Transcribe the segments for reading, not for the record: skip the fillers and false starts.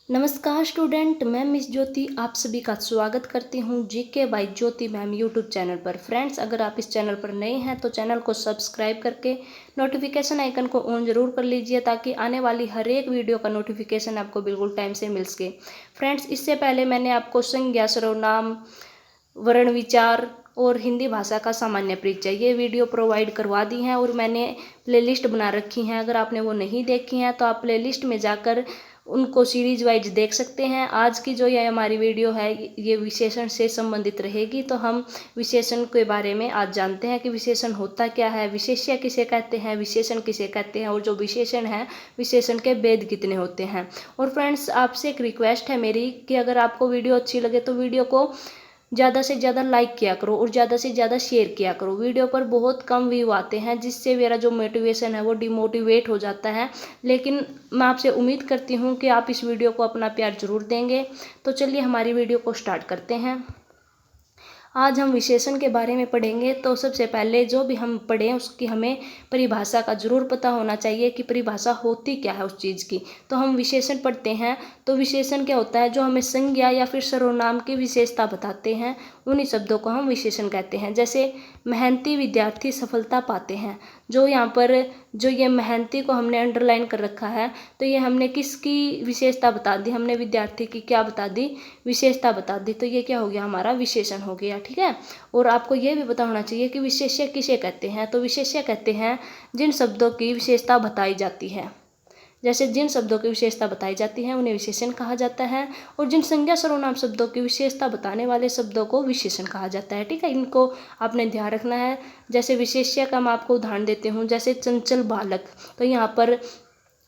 नमस्कार स्टूडेंट, मैं मिस ज्योति आप सभी का स्वागत करती हूँ GK by Jyoti ma'am YouTube channel पर। फ्रेंड्स, अगर आप इस चैनल पर नए हैं तो चैनल को सब्सक्राइब करके नोटिफिकेशन आइकन को ऑन ज़रूर कर लीजिए ताकि आने वाली हर एक वीडियो का नोटिफिकेशन आपको बिल्कुल टाइम से मिल सके। फ्रेंड्स, इससे पहले मैंने आपको संज्ञा, सर्वनाम, वर्ण विचार और हिंदी भाषा का सामान्य परिचय ये वीडियो प्रोवाइड करवा दी हैं और मैंने प्लेलिस्ट बना रखी हैं। अगर आपने वो नहीं देखी हैं तो आप प्लेलिस्ट में जाकर उनको सीरीज वाइज देख सकते हैं। आज की जो ये हमारी वीडियो है ये विशेषण से संबंधित रहेगी। तो हम विशेषण के बारे में आज जानते हैं कि विशेषण होता क्या है, विशेष्य किसे कहते हैं, विशेषण किसे कहते हैं और जो विशेषण है विशेषण के भेद कितने होते हैं। और फ्रेंड्स, आपसे एक रिक्वेस्ट है मेरी कि अगर आपको वीडियो अच्छी लगे तो वीडियो को ज़्यादा से ज़्यादा लाइक किया करो और ज़्यादा से ज़्यादा शेयर किया करो। वीडियो पर बहुत कम व्यू आते हैं जिससे मेरा जो मोटिवेशन है वो डिमोटिवेट हो जाता है, लेकिन मैं आपसे उम्मीद करती हूँ कि आप इस वीडियो को अपना प्यार ज़रूर देंगे। तो चलिए हमारी वीडियो को स्टार्ट करते हैं। आज हम विशेषण के बारे में पढ़ेंगे। तो सबसे पहले जो भी हम पढ़ें उसकी हमें परिभाषा का ज़रूर पता होना चाहिए कि परिभाषा होती क्या है उस चीज़ की। तो हम विशेषण पढ़ते हैं। तो विशेषण क्या होता है? जो हमें संज्ञा या फिर सर्वनाम की विशेषता बताते हैं उन्हीं शब्दों को हम विशेषण कहते हैं। जैसे मेहनती विद्यार्थी सफलता पाते हैं। जो यहाँ पर जो ये मेहनती को हमने अंडरलाइन कर रखा है, तो ये हमने किसकी विशेषता बता दी? हमने विद्यार्थी की क्या बता दी? विशेषता बता दी। तो ये क्या हो गया? हमारा विशेषण हो गया। ठीक है। और आपको ये भी पता होना चाहिए कि विशेष्य किसे कहते हैं। तो विशेष्य कहते हैं जिन शब्दों की विशेषता बताई जाती है। जैसे जिन शब्दों की विशेषता बताई जाती है उन्हें विशेषण कहा जाता है, और जिन संज्ञा सर्वनाम शब्दों की विशेषता बताने वाले शब्दों को विशेषण कहा जाता है। ठीक है, इनको आपने ध्यान रखना है। जैसे विशेष्य का मैं आपको उदाहरण देती हूँ, जैसे चंचल बालक। तो यहाँ पर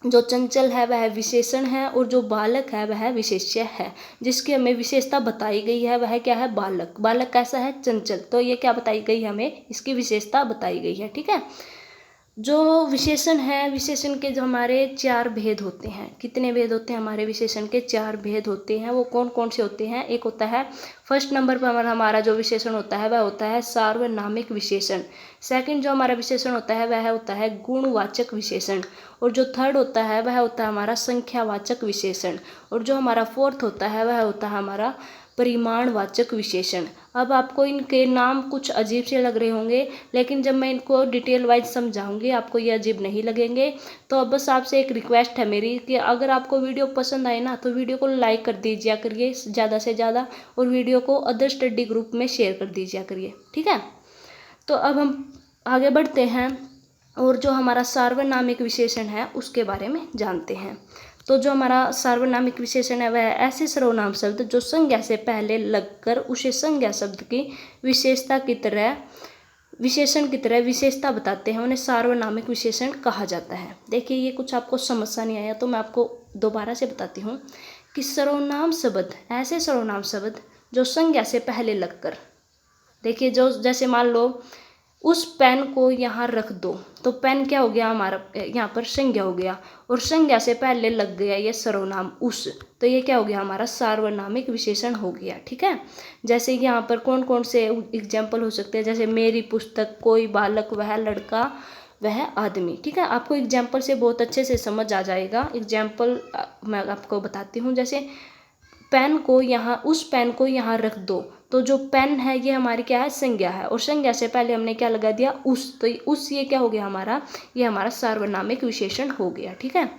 जो चंचल है वह विशेषण है और जो बालक है वह विशेष्य है। जिसकी हमें विशेषता बताई गई है वह क्या है? बालक। बालक कैसा है? चंचल। तो ये क्या बताई गई? हमें इसकी विशेषता बताई गई है। ठीक है। जो विशेषण है, विशेषण के जो हमारे चार भेद होते हैं। कितने भेद होते हैं? हमारे विशेषण के चार भेद होते हैं। वो कौन कौन से होते हैं? एक होता है, फर्स्ट नंबर पर हमारा जो विशेषण होता है वह होता है सार्वनामिक विशेषण। सेकंड जो हमारा विशेषण होता है वह होता है गुणवाचक विशेषण। और जो थर्ड होता है वह होता है हमारा संख्यावाचक विशेषण। और जो हमारा फोर्थ होता है वह होता है हमारा परिमाणवाचक विशेषण। अब आपको इनके नाम कुछ अजीब से लग रहे होंगे, लेकिन जब मैं इनको डिटेल वाइज समझाऊंगी आपको ये अजीब नहीं लगेंगे। तो अब बस आपसे एक रिक्वेस्ट है मेरी कि अगर आपको वीडियो पसंद आए ना तो वीडियो को लाइक कर दीजिए करिए ज़्यादा से ज़्यादा, और वीडियो को अदर स्टडी ग्रुप में शेयर कर दीजिए करिए। ठीक है। तो अब हम आगे बढ़ते हैं और जो हमारा सार्वनामिक विशेषण है उसके बारे में जानते हैं। तो जो हमारा सार्वनामिक विशेषण है वह ऐसे सर्वनाम शब्द जो संज्ञा से पहले लगकर उसे संज्ञा शब्द की विशेषता की तरह विशेषण की तरह विशेषता बताते हैं, उन्हें सार्वनामिक विशेषण कहा जाता है। देखिए, ये कुछ आपको समझ सा नहीं आया तो मैं आपको दोबारा से बताती हूँ कि सर्वनाम शब्द ऐसे सर्वनाम शब्द जो संज्ञा से पहले लगकर, देखिए जो जैसे मान लो उस पेन को यहाँ रख दो, तो पेन क्या हो गया? हमारा यहाँ पर संज्ञा हो गया, और संज्ञा से पहले लग गया ये सर्वनाम उस, तो ये क्या हो गया? हमारा सार्वनामिक विशेषण हो गया। ठीक है। जैसे यहाँ पर कौन कौन से एग्जाम्पल हो सकते हैं? जैसे मेरी पुस्तक, कोई बालक, वह लड़का, वह आदमी। ठीक है। आपको एग्जाम्पल से बहुत अच्छे से समझ आ जाएगा। एग्जाम्पल मैं आपको बताती हूँ। जैसे पेन को यहाँ, उस पेन को यहाँ रख दो, तो जो पेन है ये हमारी क्या है? संज्ञा है, और संज्ञा से पहले हमने क्या लगा दिया? उस। तो उस ये क्या हो गया हमारा? ये हमारा सार्वनामिक विशेषण हो गया। ठीक है।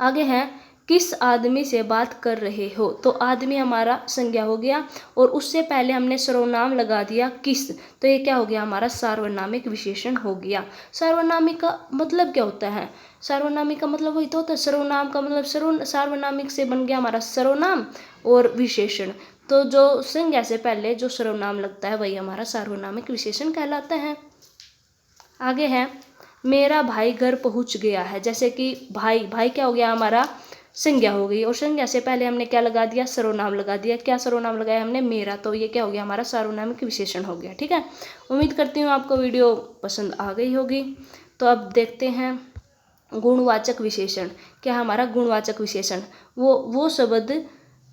आगे है, किस आदमी से बात कर रहे हो? तो आदमी हमारा संज्ञा हो गया, और उससे पहले हमने सर्वनाम लगा दिया किस, तो ये क्या हो गया? हमारा सार्वनामिक विशेषण हो गया। सार्वनामिक का मतलब क्या होता है? सार्वनामिक का मतलब वही तो होता है, सर्वनाम का मतलब सार्वनामिक से बन गया हमारा सर्वनाम और विशेषण। तो जो संज्ञा से पहले जो सर्वनाम लगता है वही हमारा सार्वनामिक विशेषण कहलाता है। आगे है, मेरा भाई घर पहुंच गया है। जैसे कि भाई, भाई क्या हो गया? हमारा संज्ञा हो गई, और संज्ञा से पहले हमने क्या लगा दिया? सर्वनाम लगा दिया। क्या सर्वनाम लगाया हमने? मेरा। तो ये क्या हो गया? हमारा सार्वनामिक विशेषण हो गया। ठीक है। उम्मीद करती हूँ आपको वीडियो पसंद आ गई होगी। तो अब देखते हैं गुणवाचक विशेषण। क्या हमारा गुणवाचक विशेषण? वो शब्द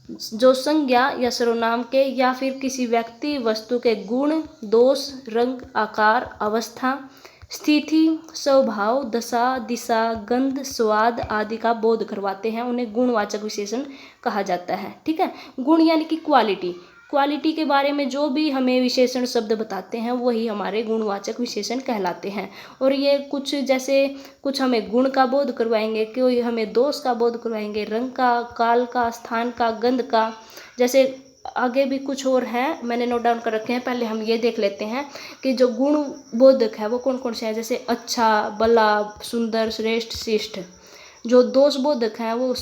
जो संज्ञा या सर्वनाम के या फिर किसी व्यक्ति वस्तु के गुण, दोष, रंग, आकार, अवस्था, स्थिति, स्वभाव, दशा, दिशा, गंध, स्वाद आदि का बोध करवाते हैं, उन्हें गुणवाचक विशेषण कहा जाता है। ठीक है, गुण यानी कि क्वालिटी, क्वालिटी के बारे में जो भी हमें विशेषण शब्द बताते हैं वही हमारे गुणवाचक विशेषण कहलाते हैं। और ये कुछ जैसे कुछ हमें गुण का बोध करवाएंगे, कोई हमें दोष का बोध करवाएंगे, रंग का, काल का, स्थान का, गंध का, जैसे आगे भी कुछ और हैं मैंने नोट डाउन कर रखे हैं। पहले हम ये देख लेते हैं कि जो गुण बोधक है वो कौन कौन से हैं, जैसे अच्छा, भला, सुंदर, श्रेष्ठ, शिष्ट। जो दोष बोधक है वो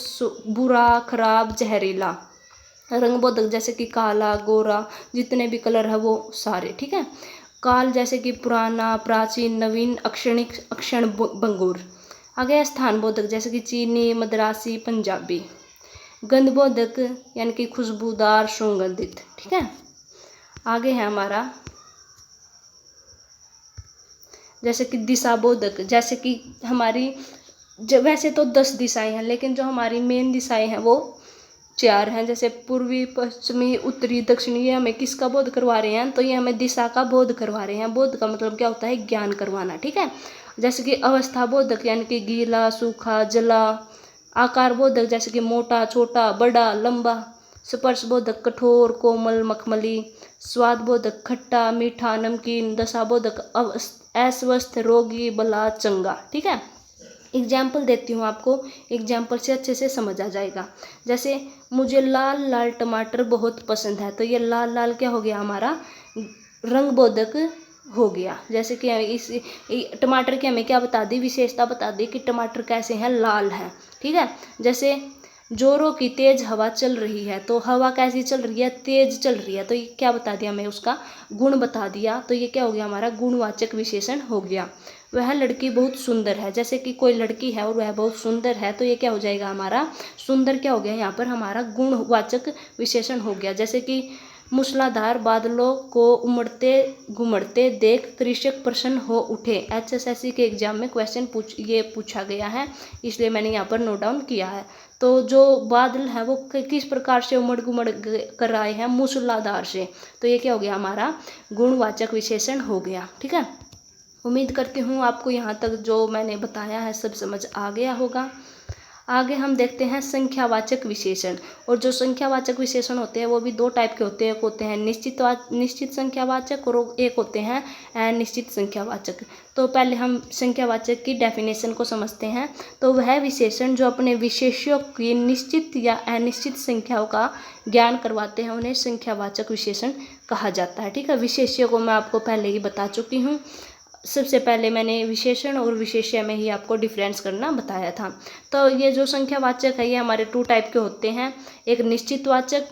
बुरा, खराब, जहरीला। रंग बोधक जैसे कि काला, गोरा, जितने भी कलर है वो सारे। ठीक है, काल जैसे कि पुराना, प्राचीन, नवीन, अक्षणिक, अक्षण भंगुर। आगे स्थान बोधक जैसे कि चीनी, मद्रासी, पंजाबी। गंध बोधक यानी कि खुशबूदार, सुगंधित। ठीक है, आगे है हमारा जैसे कि दिशा बोधक, जैसे कि हमारी वैसे तो 10 दिशाएं हैं लेकिन जो हमारी मेन दिशाएं हैं वो 4 हैं, जैसे पूर्वी, पश्चिमी, उत्तरी, दक्षिणी। ये हमें किसका बोध करवा रहे हैं, तो ये हमें दिशा का बोध करवा रहे हैं। बोध का मतलब क्या होता है, ज्ञान करवाना। ठीक है, जैसे कि अवस्था बोधक यानी कि गीला, सूखा, जला। आकार बोधक जैसे कि मोटा, छोटा, बड़ा, लंबा। स्पर्श बोधक कठोर, कोमल, मखमली। स्वाद बोधक खट्टा, मीठा, नमकीन। दशा बोधक अस्वस्थ, रोगी, भला, चंगा। ठीक है, एग्जाम्पल देती हूँ आपको, एग्जाम्पल से अच्छे से समझ आ जाएगा। जैसे मुझे लाल लाल टमाटर बहुत पसंद है, तो ये लाल लाल क्या हो गया हमारा, रंग बोधक हो गया। जैसे कि इस टमाटर की हमें क्या बता दी, विशेषता बता दी कि टमाटर कैसे हैं, लाल हैं। ठीक है, जैसे जोरों की तेज हवा चल रही है, तो हवा कैसी चल रही है, तेज चल रही है, तो ये क्या बता दिया, हमें उसका गुण बता दिया। तो ये क्या हो गया हमारा, गुणवाचक विशेषण हो गया। वह लड़की बहुत सुंदर है, जैसे कि कोई लड़की है और वह बहुत सुंदर है, तो ये क्या हो जाएगा हमारा, सुंदर क्या हो गया यहाँ पर हमारा गुणवाचक विशेषण हो गया। जैसे कि मूसलाधार बादलों को उमड़ते घुमड़ते देख कृषक प्रसन्न हो उठे। HSSC के एग्जाम में क्वेश्चन पूछा गया है, इसलिए मैंने यहाँ पर नोट डाउन किया है। तो जो बादल है वो किस प्रकार से उमड़ घुमड़ कर आए हैं, मूसलाधार से, तो ये क्या हो गया हमारा गुणवाचक विशेषण हो गया। ठीक है, उम्मीद करती हूँ आपको यहाँ तक जो मैंने बताया है सब समझ आ गया होगा। आगे हम देखते हैं संख्यावाचक विशेषण। और जो संख्यावाचक विशेषण होते हैं वो भी 2 टाइप के होते हैं, एक होते हैं निश्चित संख्यावाचक और एक होते हैं अनिश्चित संख्यावाचक। तो पहले हम संख्यावाचक की डेफिनेशन को समझते हैं। तो वह विशेषण जो अपने विशेष्यों की निश्चित या अनिश्चित संख्याओं का ज्ञान करवाते हैं उन्हें संख्यावाचक विशेषण कहा जाता है। ठीक है, विशेष्यों को मैं आपको पहले ही बता चुकी हूँ। सबसे पहले मैंने विशेषण और विशेष्य में ही आपको डिफरेंस करना बताया था। तो ये जो संख्यावाचक है ये हमारे 2 टाइप के होते हैं, एक निश्चितवाचक,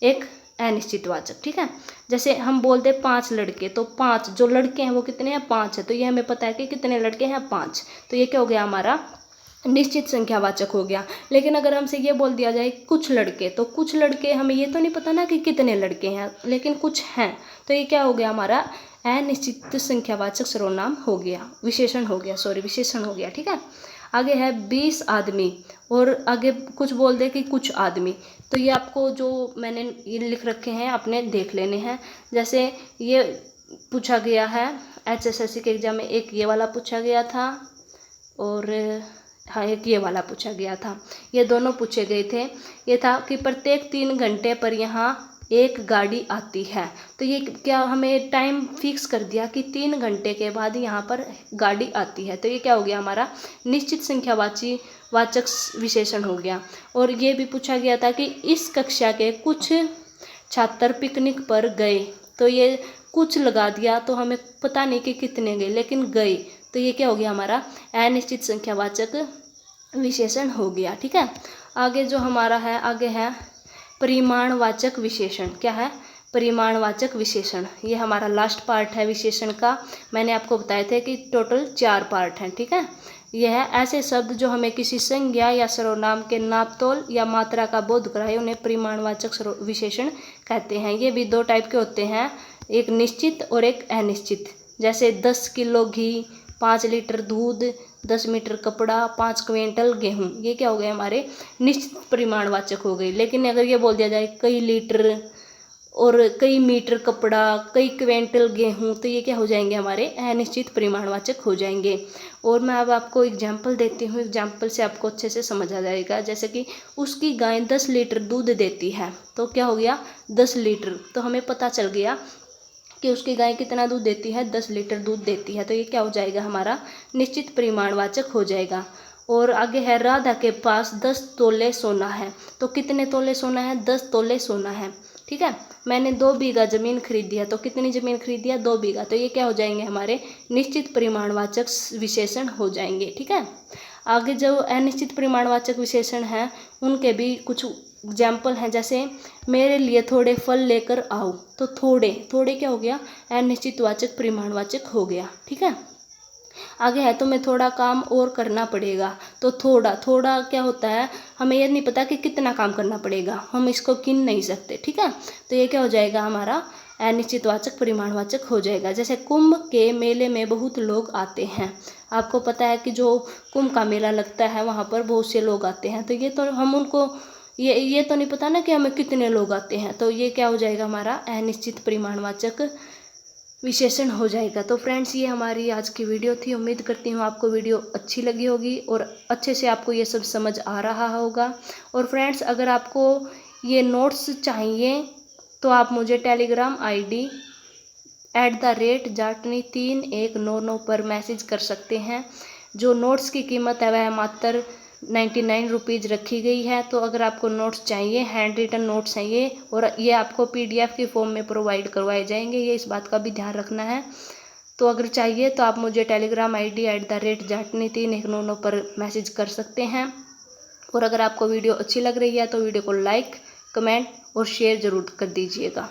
एक अनिश्चितवाचक। ठीक है, जैसे हम बोलते 5 लड़के, तो 5 जो लड़के हैं वो कितने हैं, 5 है, तो ये हमें पता है कि कितने लड़के हैं, 5। तो ये क्या हो गया हमारा निश्चित संख्यावाचक हो गया। लेकिन अगर हमसे ये बोल दिया जाए कुछ लड़के, तो कुछ लड़के हमें ये तो नहीं पता ना कि कितने लड़के हैं, लेकिन कुछ हैं, तो ये क्या हो गया हमारा अनिश्चित संख्यावाचक सर्वनाम हो गया, विशेषण हो गया, विशेषण हो गया। ठीक है, आगे है 20 आदमी, और आगे कुछ बोल दे कि कुछ आदमी, तो ये आपको जो मैंने ये लिख रखे हैं अपने देख लेने हैं। जैसे ये पूछा गया है HSSC के एग्जाम में, एक ये वाला पूछा गया था और हाँ एक ये वाला पूछा गया था, ये दोनों पूछे गए थे। ये था कि प्रत्येक 3 घंटे पर यहाँ एक गाड़ी आती है, तो ये क्या हमें टाइम फिक्स कर दिया कि 3 घंटे के बाद यहाँ पर गाड़ी आती है, तो ये क्या हो गया हमारा निश्चित संख्यावाचक विशेषण हो गया। और ये भी पूछा गया था कि इस कक्षा के कुछ छात्र पिकनिक पर गए, तो ये कुछ लगा दिया तो हमें पता नहीं कि कितने गए, लेकिन गए, तो ये क्या हो गया हमारा अनिश्चित संख्यावाचक विशेषण हो गया। ठीक है, आगे जो हमारा है, आगे है परिमाणवाचक विशेषण। क्या है, परिमाणवाचक विशेषण, ये हमारा लास्ट पार्ट है विशेषण का। मैंने आपको बताए थे कि टोटल 4 पार्ट हैं। ठीक है, यह है ऐसे शब्द जो हमें किसी संज्ञा या सर्वनाम के नापतोल या मात्रा का बोध कराए, उन्हें परिमाणवाचक विशेषण कहते हैं। ये भी 2 टाइप के होते हैं, एक निश्चित और एक अनिश्चित। जैसे 10 किलो घी, 5 लीटर दूध, 10 मीटर कपड़ा, 5 क्विंटल गेहूँ, ये क्या हो गए हमारे निश्चित परिमाणवाचक हो गई। लेकिन अगर ये बोल दिया जाए कई लीटर और कई मीटर कपड़ा, कई क्विंटल गेहूँ, तो ये क्या हो जाएंगे, हमारे अनिश्चित परिमाणवाचक हो जाएंगे। और मैं अब आपको एग्जाम्पल देती हूँ, एग्जाम्पल से आपको अच्छे से समझ आ जाएगा। जैसे कि उसकी गाय 10 लीटर दूध देती है, तो क्या हो गया 10 लीटर, तो हमें पता चल गया कि उसकी गाय कितना दूध देती है, 10 लीटर दूध देती है, तो ये क्या हो जाएगा, हमारा निश्चित परिमाणवाचक हो जाएगा। और आगे है, राधा के पास 10 तोले सोना है, तो कितने तोले सोना है, 10 तोले सोना है। ठीक है, मैंने 2 बीघा जमीन खरीदी है, तो कितनी जमीन खरीदी है, 2 बीघा, तो ये क्या हो जाएंगे, हमारे निश्चित परिमाणवाचक विशेषण हो जाएंगे। ठीक है, आगे जो अनिश्चित परिमाणवाचक विशेषण हैं उनके भी कुछ एग्जाम्पल हैं। जैसे मेरे लिए थोड़े फल लेकर आओ, तो थोड़े, थोड़े क्या हो गया, अनिश्चितवाचक परिमाणवाचक हो गया। ठीक है, आगे है, तुम्हें थोड़ा काम और करना पड़ेगा, तो थोड़ा, थोड़ा क्या होता है, हमें ये नहीं पता कि कितना काम करना पड़ेगा, हम इसको गिन नहीं सकते। ठीक है, तो ये क्या हो जाएगा, हमारा अनिश्चितवाचक परिमाणवाचक हो जाएगा। जैसे कुंभ के मेले में बहुत लोग आते हैं, आपको पता है कि जो कुंभ का मेला लगता है वहाँ पर बहुत से लोग आते हैं, तो ये तो हम उनको ये तो नहीं पता ना कि हमें कितने लोग आते हैं, तो ये क्या हो जाएगा, हमारा अनिश्चित परिमाणवाचक विशेषण हो जाएगा। तो फ्रेंड्स, ये हमारी आज की वीडियो थी। उम्मीद करती हूँ आपको वीडियो अच्छी लगी होगी और अच्छे से आपको ये सब समझ आ रहा होगा। और फ्रेंड्स, अगर आपको ये नोट्स चाहिए तो आप मुझे टेलीग्राम ID @jatni3199 पर मैसेज कर सकते हैं। जो नोट्स की कीमत है वह मात्र 99 रुपीज़ रखी गई है। तो अगर आपको नोट्स चाहिए, हैंड रिटन नोट्स हैं ये, और ये आपको PDF की फॉर्म में प्रोवाइड करवाए जाएंगे, ये इस बात का भी ध्यान रखना है। तो अगर चाहिए तो आप मुझे टेलीग्राम ID @jatni3199 पर मैसेज कर सकते हैं। और अगर आपको वीडियो अच्छी लग रही है तो वीडियो को लाइक, कमेंट और शेयर ज़रूर कर दीजिएगा।